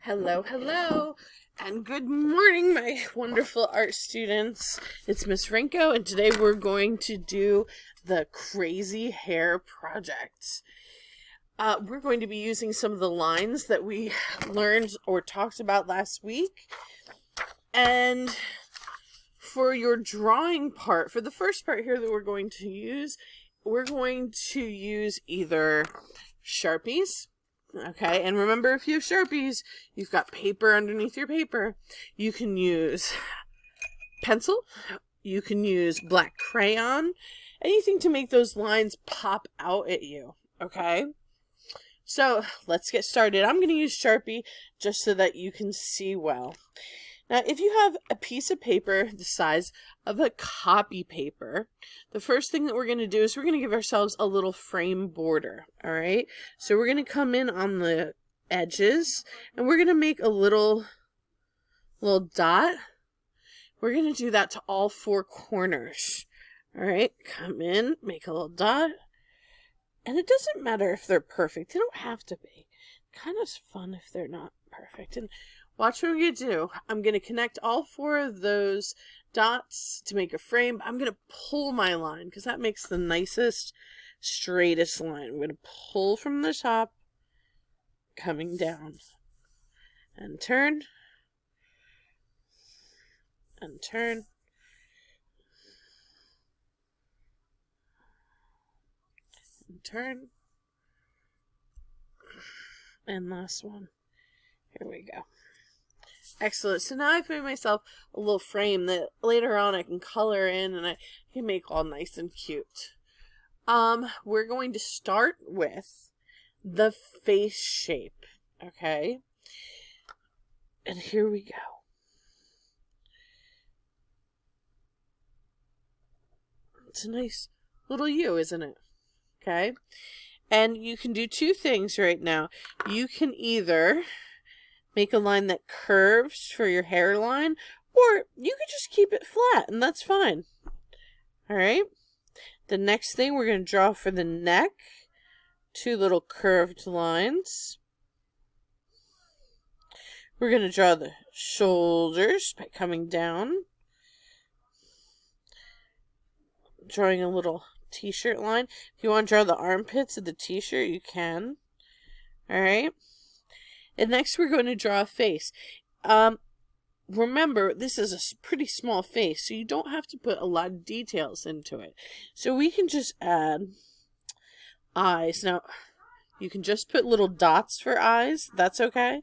Hello, hello, and good morning, my wonderful art students. It's Miss Rinko, and today we're going to do the crazy hair project. We're going to be using some of the lines that we learned or talked about last week. And for your drawing part, for the first part here that we're going to use either Sharpies. Okay, and remember, if you have Sharpies, you've got paper underneath your paper. You can use pencil, you can use black crayon, anything to make those lines pop out at you, okay? So, let's get started. I'm going to use Sharpie just so that you can see well. Now, if you have a piece of paper the size of a copy paper, the first thing that we're going to do is we're going to give ourselves a little frame border, all right? So we're going to come in on the edges, and we're going to make a little dot. We're going to do that to all four corners, all right? Come in, make a little dot, and it doesn't matter if they're perfect. They don't have to be. Kind of fun if they're not perfect. And watch what I'm going to do. I'm going to connect all four of those dots to make a frame. I'm going to pull my line because that makes the nicest, straightest line. I'm going to pull from the top, coming down, and turn, and turn, and turn, and last one. Here we go. Excellent. So now I've made myself a little frame that later on I can color in and I can make all nice and cute. We're going to start with the face shape, okay? And here we go. It's a nice little U, isn't it? Okay? And you can do two things right now. You can either make a line that curves for your hairline, or you could just keep it flat, and that's fine. All right? The next thing we're going to draw for the neck, two little curved lines. We're going to draw the shoulders by coming down. Drawing a little t-shirt line. If you want to draw the armpits of the t-shirt, you can. All right? And next we're going to draw a face. Remember, this is a pretty small face, so you don't have to put a lot of details into it. So we can just add eyes. Now, you can just put little dots for eyes. That's okay.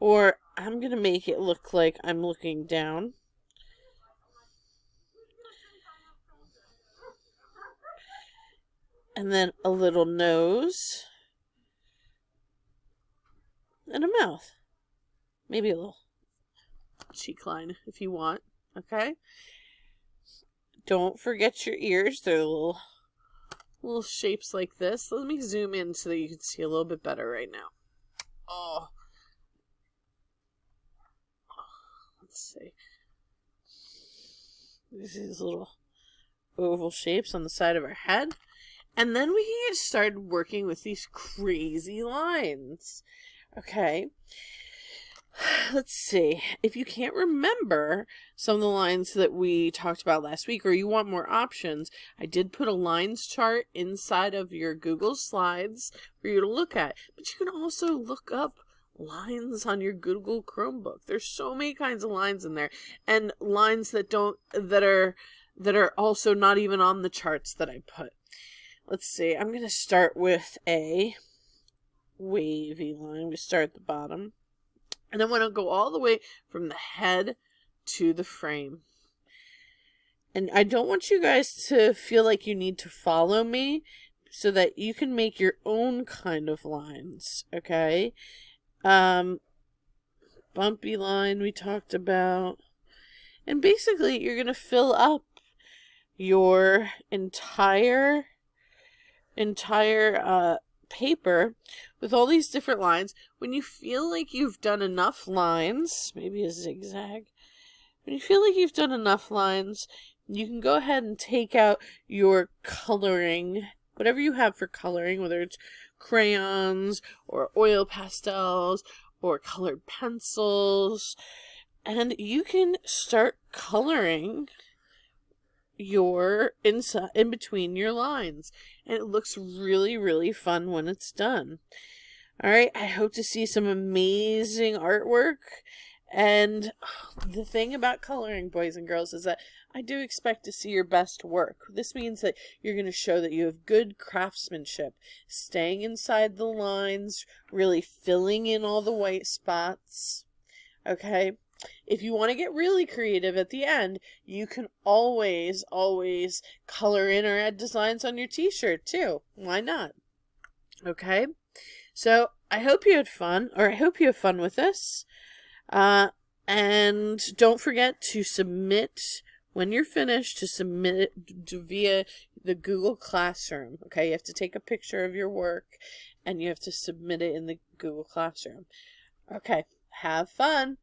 Or I'm going to make it look like I'm looking down. And then a little nose. And a mouth. Maybe a little cheek line if you want. Okay? Don't forget your ears. They're little shapes like this. Let me zoom in so that you can see a little bit better right now. Oh. Let's see. These little oval shapes on the side of our head. And then we can get started working with these crazy lines. Okay, let's see. If you can't remember some of the lines that we talked about last week, or you want more options, I did put a lines chart inside of your Google Slides for you to look at. But you can also look up lines on your Google Chromebook. There's so many kinds of lines in there, and lines that are also not even on the charts that I put. Let's see. I'm going to start with a wavy line. We start at the bottom, and I want to go all the way from the head to the frame. And I don't want you guys to feel like you need to follow me, so that you can make your own kind of lines, okay? Bumpy line we talked about. And basically you're going to fill up your entire paper with all these different lines. When you feel like you've done enough lines, maybe a zigzag, when you feel like you've done enough lines, you can go ahead and take out your coloring, whatever you have for coloring, whether it's crayons or oil pastels or colored pencils, and you can start coloring your inside in between your lines, and it looks really, really fun when it's done. All right, I hope to see some amazing artwork. And the thing about coloring, boys and girls, is that I do expect to see your best work. This means that you're going to show that you have good craftsmanship, staying inside the lines, really filling in all the white spots. Okay? If you want to get really creative at the end, you can always color in or add designs on your t-shirt too. Why not? Okay? So I hope you had fun, or I hope you have fun with this. And don't forget to submit, when you're finished, to submit it via the Google Classroom. Okay, you have to take a picture of your work and you have to submit it in the Google Classroom. Okay, have fun.